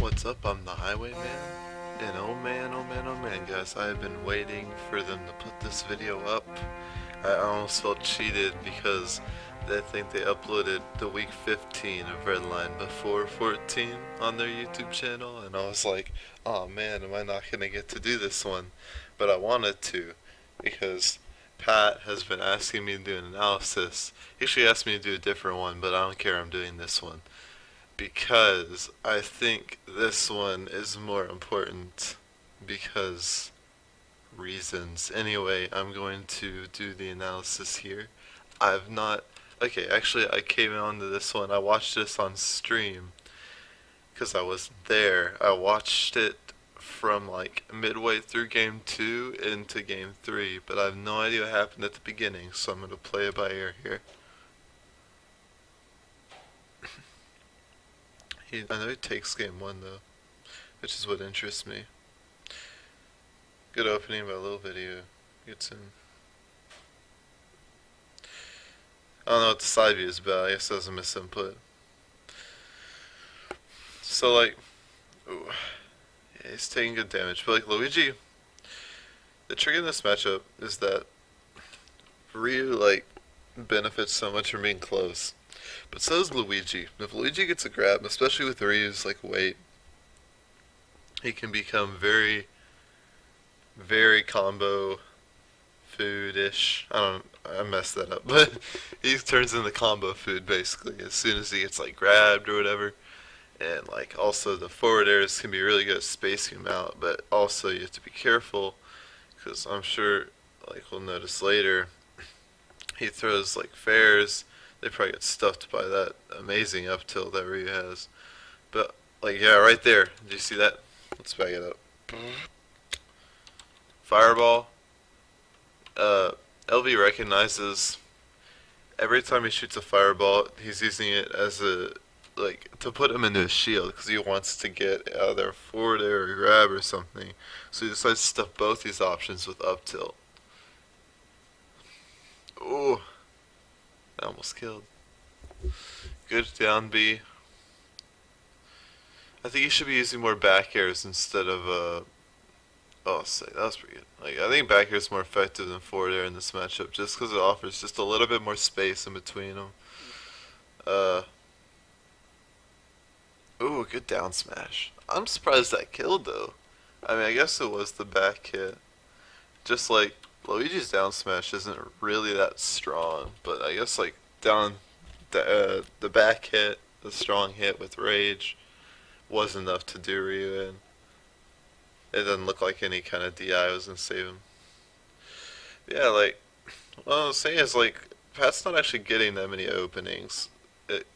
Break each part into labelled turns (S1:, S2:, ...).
S1: what's up? I'm the Highwayman. And oh man, guys, I have been waiting for them to put this video up. I almost felt cheated because I think they uploaded the week 15 of Redline before 14 on their YouTube channel, and I was like, oh man, am I not gonna get to do this one? But I wanted to because Pat has been asking me to do an analysis. He actually asked me to do a different one, but I don't care, I'm doing this one because I think this one is more important because reasons. Anyway, I'm going to do the analysis here. I've not. Okay, actually, I came onto this one. I watched this on stream because I wasn't there. I watched it from like midway through game 2 into game 3, but I have no idea what happened at the beginning, so I'm going to play it by ear here. I know he takes game 1 though, which is what interests me. Good opening by a little video. Gets in. I don't know what the side view is about. I guess that was a misinput. So like, ooh, yeah, he's taking good damage. But like Luigi, the trick in this matchup is that Ryu like benefits so much from being close. But so does Luigi. If Luigi gets a grab, especially with Ryu's like weight, he can become very, very combo food-ish. I messed that up, but he turns into combo food basically as soon as he gets like grabbed or whatever. And like also the forward airs can be really good at spacing him out, but also you have to be careful because I'm sure like we'll notice later he throws like fairs. They probably get stuffed by that amazing up tilt that Ryu has. But like yeah, right there. Did you see that? Let's back it up. Fireball. LV recognizes every time he shoots a fireball, he's using it as a like to put him into a shield because he wants to get either forward air or grab or something. So he decides to stuff both these options with up tilt. Ooh, I almost killed. Good down B. I think he should be using more back airs instead of oh, sick. That was pretty good. Like I think back air is more effective than forward air in this matchup, just because it offers just a little bit more space in between them. Uh, ooh, good down smash. I'm surprised that killed though. I mean, I guess it was the back hit. Just like Luigi's down smash isn't really that strong, but I guess like down the back hit, the strong hit with rage, was enough to do Ryu in. It doesn't look like any kind of DI was gonna save him. Yeah, like what I was saying is like Pat's not actually getting that many openings. It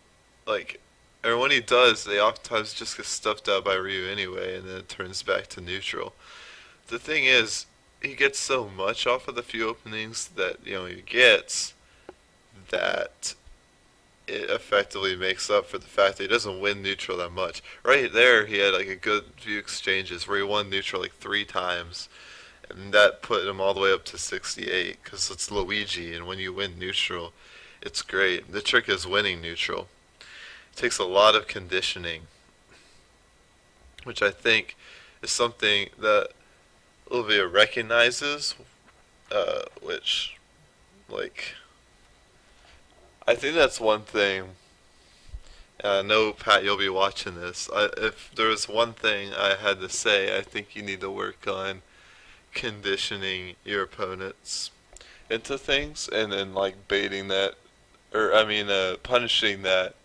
S1: like or when he does, they oftentimes just get stuffed out by Ryu anyway, and then it turns back to neutral. The thing is, he gets so much off of the few openings that he gets that it effectively makes up for the fact that he doesn't win neutral that much. Right there, he had like a good few exchanges where he won neutral like 3 times, and that put him all the way up to 68 because it's Luigi, and when you win neutral, it's great. The trick is winning neutral. It takes a lot of conditioning, which I think is something that Olivia recognizes, which, like, I think that's one thing. And I know, Pat, you'll be watching this. If there was one thing I had to say, I think you need to work on conditioning your opponents into things and then, like, baiting that, or, I mean, punishing that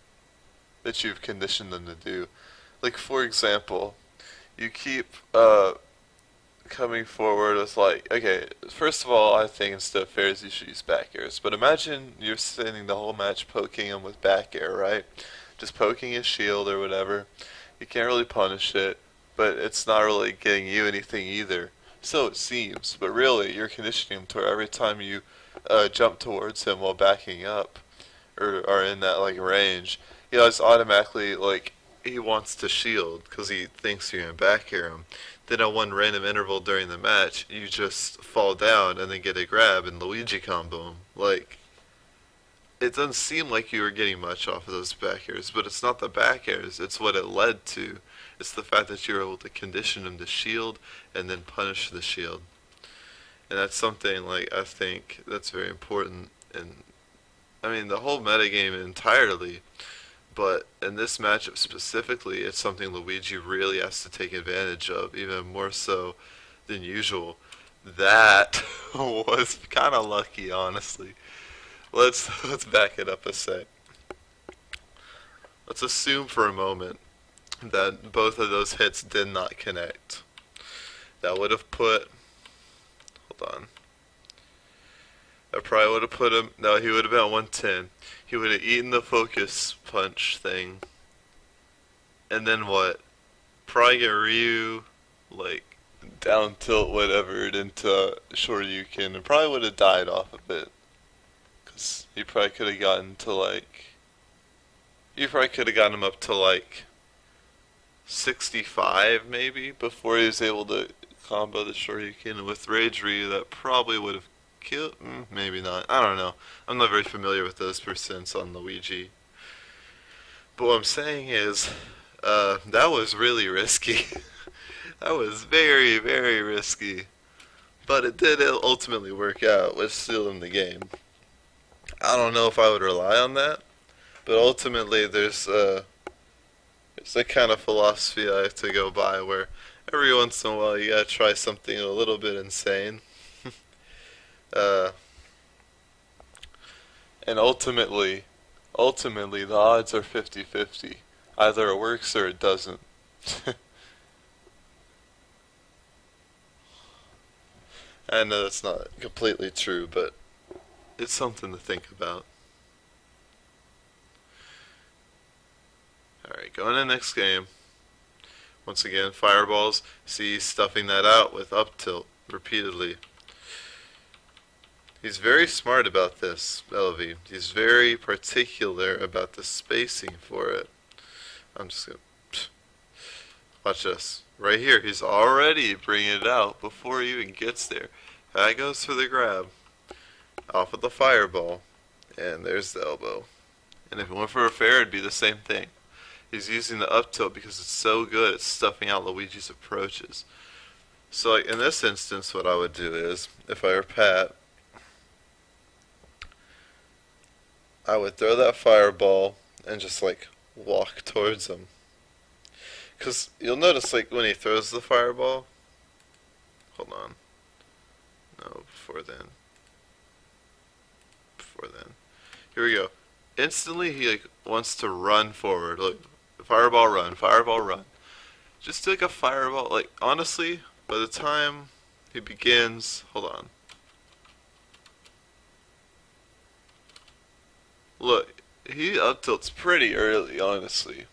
S1: you've conditioned them to do. Like, for example, you keep, coming forward with like, okay, first of all, I think instead of fairs you should use back airs. But imagine you're spending the whole match poking him with back air, right? Just poking his shield or whatever. You can't really punish it, but it's not really getting you anything either. So it seems, but really you're conditioning him to where every time you jump towards him while backing up or are in that like range, it's automatically like he wants to shield because he thinks you're gonna back air him. Then at one random interval during the match, you just fall down and then get a grab and Luigi combo him. Like, it doesn't seem like you were getting much off of those back airs, but it's not the back airs, it's what it led to. It's the fact that you're able to condition him to shield and then punish the shield. And that's something like I think that's very important. And I mean the whole metagame entirely, but in this matchup specifically, it's something Luigi really has to take advantage of, even more so than usual. That was kind of lucky, honestly. Let's back it up a sec. Let's assume for a moment that both of those hits did not connect. That would have put. Hold on. That probably would have put him. No, he would have been at 110. He would have eaten the focus punch thing. And then what? Probably get Ryu, like, down tilt whatever into Shoryuken, and probably would have died off of it. Because he probably could have gotten to, like. He probably could have gotten him up to, like, 65 maybe before he was able to combo the Shoryuken. And with Rage Ryu, that probably would have killed. Maybe not. I don't know. I'm not very familiar with those percents on Luigi. But what I'm saying is, that was really risky. That was very, very risky. But it did ultimately work out, which still in the game. I don't know if I would rely on that, but ultimately there's a kind of philosophy I have to go by where every once in a while you gotta try something a little bit insane. uh, and ultimately the odds are 50-50. Either it works or it doesn't. I know that's not completely true, but it's something to think about. Alright, going to the next game. Once again, fireballs. See, stuffing that out with up tilt repeatedly. He's very smart about this, Elvie. He's very particular about the spacing for it. I'm just gonna... Watch this. Right here, he's already bringing it out before he even gets there. That goes for the grab. Off of the fireball. And there's the elbow. And if it went for a fair, it'd be the same thing. He's using the up tilt because it's so good at stuffing out Luigi's approaches. So like in this instance, what I would do is, if I were Pat, I would throw that fireball and just like walk towards him. Because you'll notice like when he throws the fireball, hold on, no, before then, here we go. Instantly he like wants to run forward, like fireball run, fireball run. Just do like a fireball, like honestly, by the time he begins, hold on. Look, he up tilts pretty early, honestly.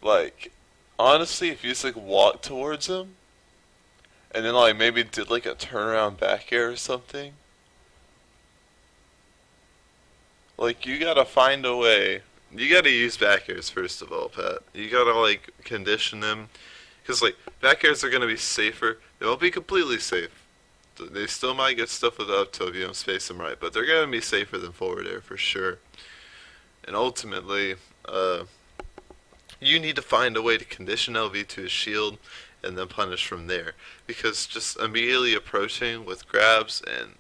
S1: Like, honestly, if you just like walk towards him, and then like maybe did like a turnaround back air or something, like you gotta find a way. You gotta use back airs first of all, Pat. You gotta like condition them, because like back airs are gonna be safer. They won't be completely safe. They still might get stuff with the up tilt if you don't space them right, but they're gonna be safer than forward air for sure. And ultimately, you need to find a way to condition LV to his shield and then punish from there. Because just immediately approaching with grabs and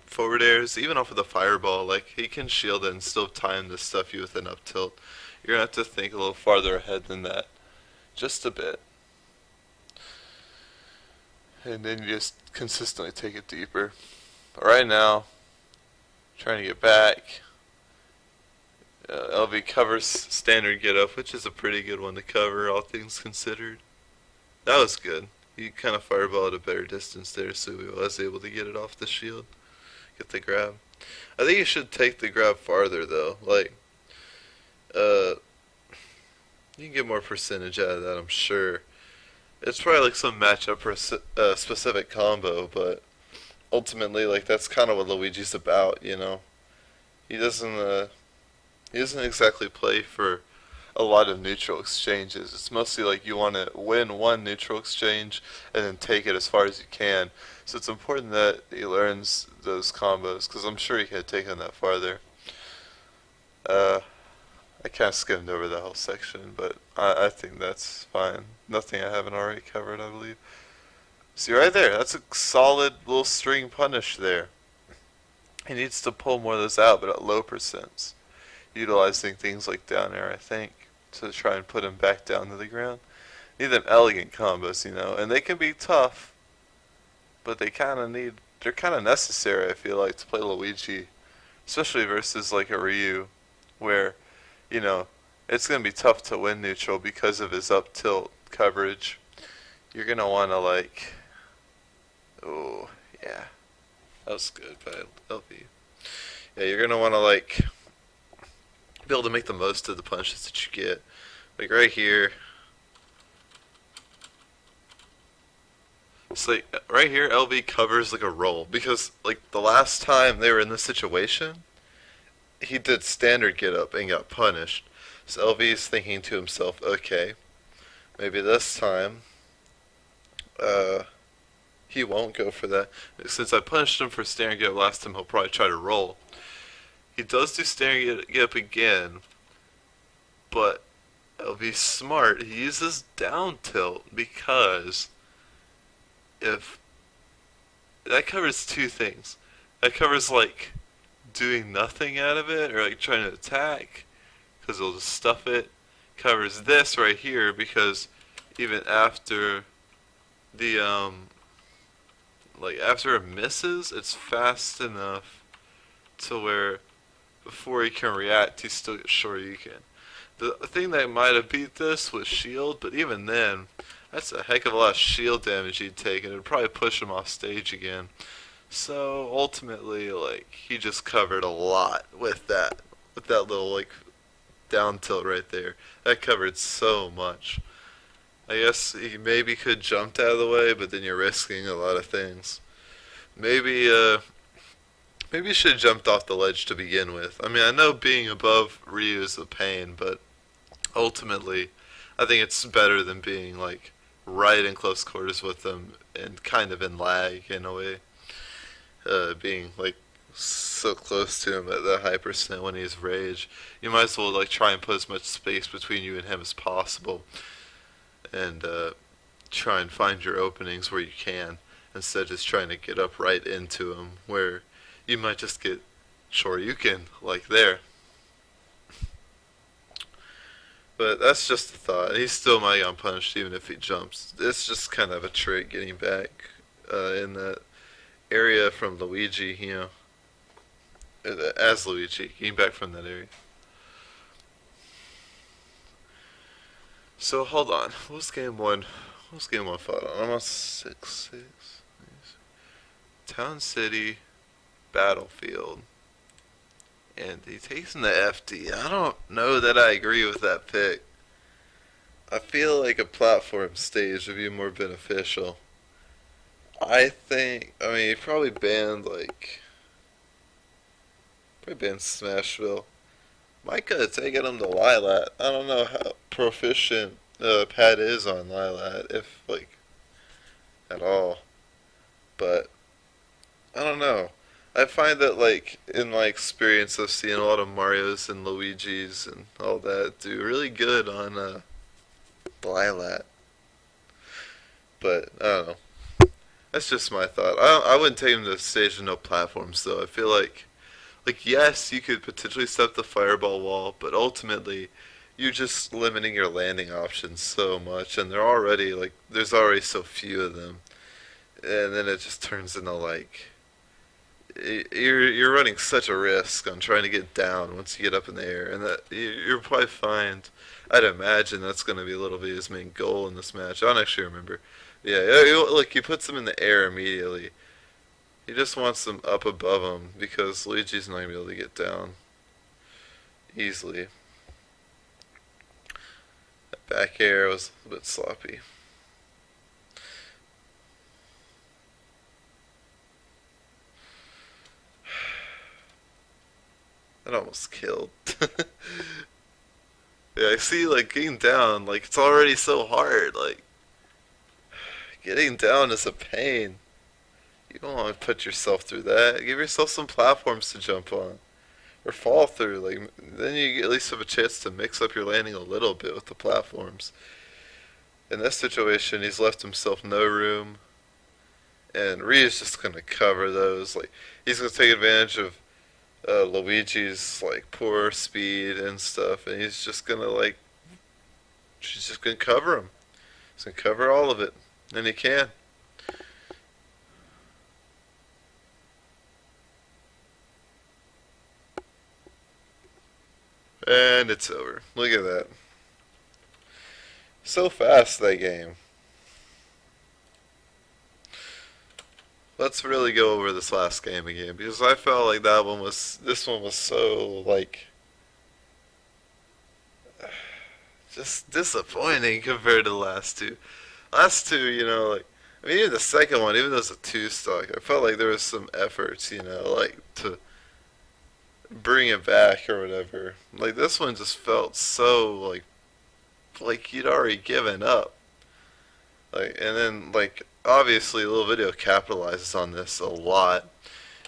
S1: forward airs, even off of the fireball, like he can shield it and still time to stuff you with an up tilt. You're going to have to think a little farther ahead than that. Just a bit. And then you just consistently take it deeper. But right now, trying to get back. LV covers standard get up, which is a pretty good one to cover, all things considered. That was good. He kind of fireballed at a better distance there, so he was able to get it off the shield. Get the grab. I think you should take the grab farther, though. Like, you can get more percentage out of that, I'm sure. It's probably like some matchup specific combo, but ultimately, like, that's kind of what Luigi's about, you know? He doesn't exactly play for a lot of neutral exchanges. It's mostly like you want to win one neutral exchange and then take it as far as you can. So it's important that he learns those combos, because I'm sure he could have taken that farther. I kind of skimmed over the whole section, but I think that's fine. Nothing I haven't already covered, I believe. See right there, that's a solid little string punish there. He needs to pull more of those out, but at low percents. Utilizing things like down air, I think, to try and put him back down to the ground. Need them elegant combos, and they can be tough, but they're kind of necessary, I feel like, to play Luigi, especially versus like a Ryu, where, you know, it's going to be tough to win neutral because of his up tilt coverage. You're going to want to, like, oh, yeah, that was good by LV. Yeah, you're going to want to, like, be able to make the most of the punches that you get. Like right here, it's like right here, LV covers like a roll because like the last time they were in this situation, he did standard get up and got punished. So LV is thinking to himself, okay, maybe this time, he won't go for that. Since I punished him for standard get up last time, he'll probably try to roll. He does do standard get up again, but LV's smart. He uses down tilt because if that covers two things. That covers like doing nothing out of it or like trying to attack because it'll just stuff it. Covers this right here because even after the like after it misses, it's fast enough to where before he can react, he still gets Shoryuken. The thing that might have beat this was shield, but even then, that's a heck of a lot of shield damage he'd take, and it would probably push him off stage again. So ultimately, like, he just covered a lot with that little like down tilt right there. That covered so much. I guess he maybe could jumped out of the way, but then you're risking a lot of things. Maybe maybe you should have jumped off the ledge to begin with. I mean, I know being above Ryu is a pain, but ultimately, I think it's better than being like right in close quarters with them and kind of in lag in a way. Being like so close to him at that high percent when he's rage, you might as well like try and put as much space between you and him as possible, and try and find your openings where you can instead of just trying to get up right into him where you might just get Shoryuken like there. But that's just a thought. He still might get punished even if he jumps. It's just kind of a trick getting back in that area from Luigi, as Luigi, getting back from that area. So hold on. What's game one? What's game one fought on? Almost 6-6. Town City, Battlefield. And he takes in the FD. I don't know that I agree with that pick. I feel like a platform stage would be more beneficial. I mean, he probably banned Smashville. Might could have taken him to Lilat. I don't know how proficient Pat is on Lilat, if, like, at all. But, I don't know. I find that, like, in my experience, I've seen a lot of Marios and Luigis and all that do really good on Lilat. But, I don't know. That's just my thought. I wouldn't take him to the stage with no platforms, though. I feel like, yes, you could potentially step the fireball wall, but ultimately, you're just limiting your landing options so much, and there's already so few of them. And then it just turns into, like, you're running such a risk on trying to get down once you get up in the air, and that you'll probably find. I'd imagine that's going to be a little bit his main goal in this match. I don't actually remember. Yeah, look, he puts them in the air immediately. He just wants them up above him because Luigi's not going to be able to get down easily. That back air was a little bit sloppy. That almost killed. Yeah, I see, like, getting down, like, it's already so hard. Like, getting down is a pain. You don't want to put yourself through that. Give yourself some platforms to jump on. or fall through. Like then you at least have a chance to mix up your landing a little bit with the platforms. In this situation, he's left himself no room, and Ryu's just gonna cover those. Like he's gonna take advantage of Luigi's like poor speed and stuff, and she's just gonna cover him. He's gonna cover all of it, and he can. And it's over. Look at that. So fast, that game. Let's really go over this last game again because I felt like this one was so like just disappointing compared to the last two. Last two, like I mean, even the second one, even though it's a two stock, I felt like there was some efforts, like to bring it back or whatever. Like this one just felt so like you'd already given up. Like and then like obviously a little video capitalizes on this a lot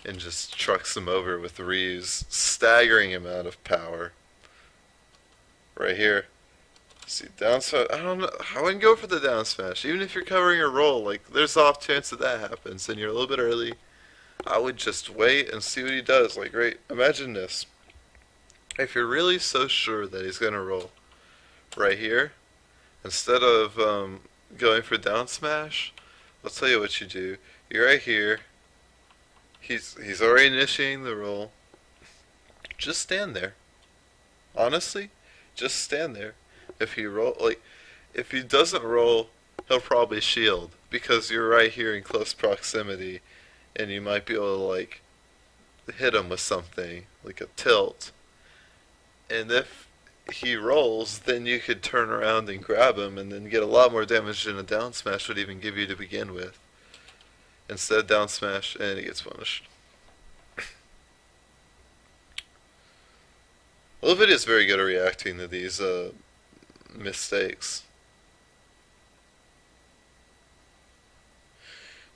S1: and just trucks him over with Ryu's staggering amount of power. Right here. See, down smash. I don't know. I wouldn't go for the down smash. Even if you're covering a roll, like, there's off chance that happens and you're a little bit early. I would just wait and see what he does. Like, right, imagine this. If you're really so sure that he's going to roll right here, instead of going for down smash, I'll tell you what you do. You're right here. He's already initiating the roll. Just stand there. Honestly, just stand there. If he doesn't roll, he'll probably shield because you're right here in close proximity, and you might be able to like hit him with something like a tilt. And if he rolls, then you could turn around and grab him, and then get a lot more damage than a down smash would even give you to begin with. Instead, down smash, and he gets punished. Livid is very good at reacting to these mistakes.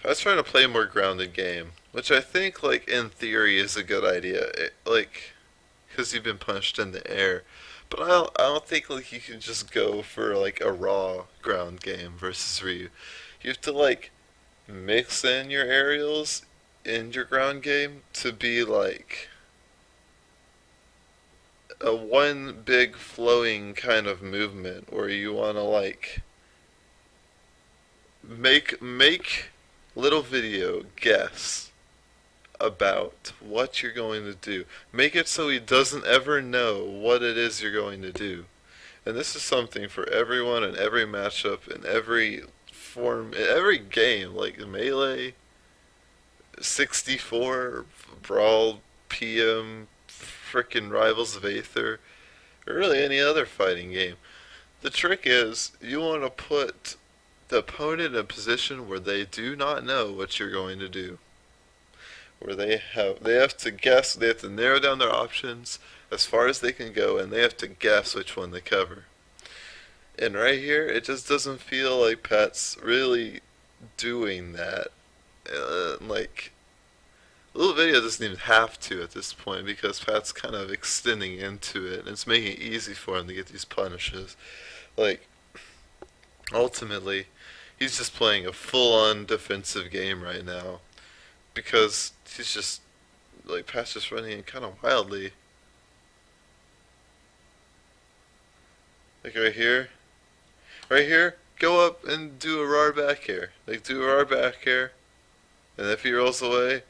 S1: I was trying to play a more grounded game, which I think, like, in theory is a good idea. Because you've been punched in the air. But I don't think, like, you can just go for, like, a raw ground game versus Ryu. You have to, like, mix in your aerials in your ground game to be, like, a one big flowing kind of movement where you want to, like, make little video guess about what you're going to do. Make it so he doesn't ever know what it is you're going to do. And this is something for everyone in every matchup, in every form, in every game, like Melee, 64, Brawl, PM, frickin' Rivals of Aether, or really any other fighting game. The trick is, you want to put the opponent in a position where they do not know what you're going to do. Where they have to guess, they have to narrow down their options as far as they can go, and they have to guess which one they cover. And right here, it just doesn't feel like Pat's really doing that. Like, the little video doesn't even have to at this point because Pat's kind of extending into it, and it's making it easy for him to get these punishes. Like, ultimately, he's just playing a full-on defensive game right now because he's just, like, Pat's just running in kind of wildly. Like right here, go up and do a raw back air. Like, do a raw back air, and if he rolls away,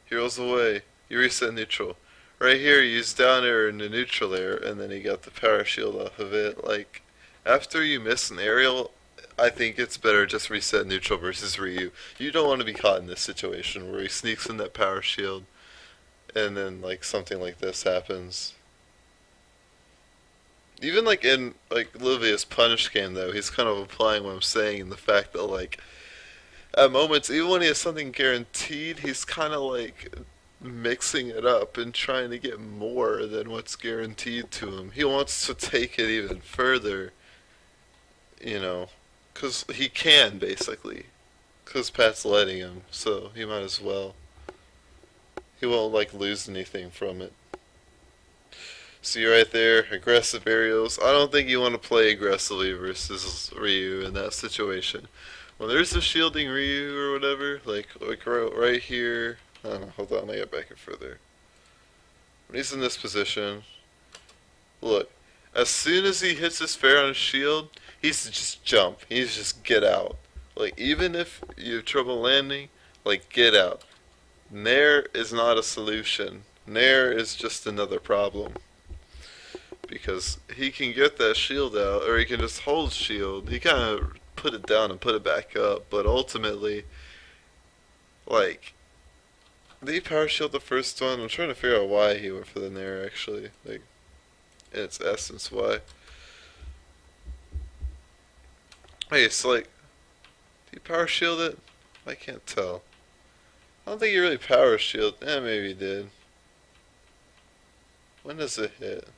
S1: you reset neutral. Right here, you use down air and the neutral air, and then you got the power shield off of it. Like, after you miss an aerial, I think it's better just reset neutral versus Ryu. You don't want to be caught in this situation where he sneaks in that power shield, and then like something like this happens. Even like in like Livia's punish game though, he's kind of applying what I'm saying in the fact that like at moments, even when he has something guaranteed, he's kind of like mixing it up and trying to get more than what's guaranteed to him. He wants to take it even further, you know, because he can basically, because Pat's letting him, so he might as well. He won't like lose anything from it. See right there, aggressive aerials. I don't think you want to play aggressively versus Ryu in that situation. When there's a shielding Ryu or whatever, like right here. I don't know. Hold on, I get back and further. When he's in this position, look. As soon as he hits his fair on his shield, he's just jump. He's just get out. Like even if you have trouble landing, like get out. Nair is not a solution. Nair is just another problem. Because he can get that shield out, or he can just hold shield. He kind of put it down and put it back up, but ultimately, like, did he power shield the first one? I'm trying to figure out why he went for the Nair, actually. Like, in its essence, why. Hey, it's like, did he power shield it? I can't tell. I don't think he really power shield. Maybe he did. When does it hit?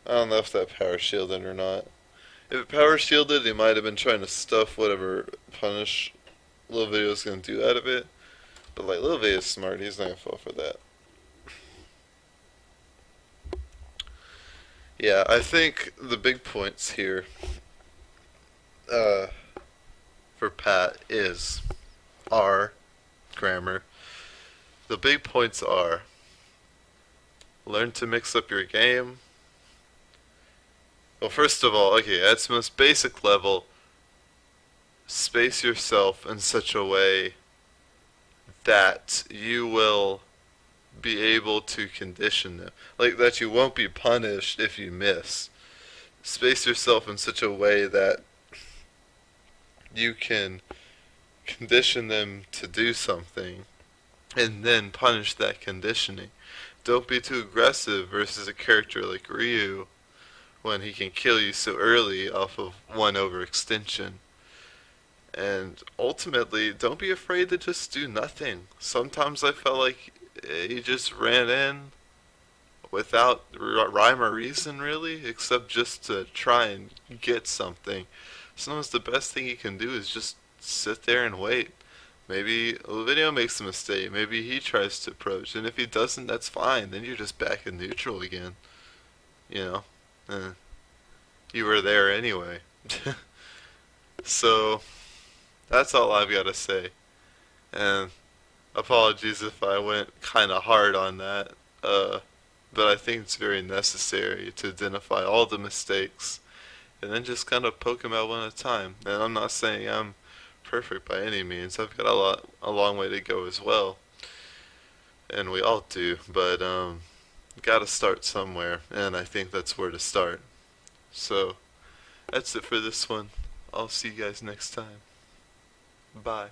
S1: I don't know if that power shielded or not. If it power shielded, he might have been trying to stuff whatever punish Lil Video's gonna do out of it. But like Lil Video's smart, he's not gonna fall for that. Yeah, I think the big points here uh, for Pat are grammar. The big points are learn to mix up your game. Well, first of all, okay, at its most basic level, space yourself in such a way that you will be able to condition them. Like, that you won't be punished if you miss. Space yourself in such a way that you can condition them to do something and then punish that conditioning. Don't be too aggressive versus a character like Ryu when he can kill you so early off of one overextension. And ultimately, don't be afraid to just do nothing. Sometimes I felt like he just ran in without rhyme or reason, really, except just to try and get something. Sometimes the best thing he can do is just sit there and wait. Maybe the video makes a mistake. Maybe he tries to approach, and if he doesn't, that's fine. Then you're just back in neutral again. You know, eh, you were there anyway. So that's all I've got to say. And apologies if I went kind of hard on that. But I think it's very necessary to identify all the mistakes and then just kind of poke them out one at a time. And I'm not saying I'm perfect by any means. I've got a long way to go as well, and we all do. But got to start somewhere, and I think that's where to start. So that's it for this one. I'll see you guys next time. Bye.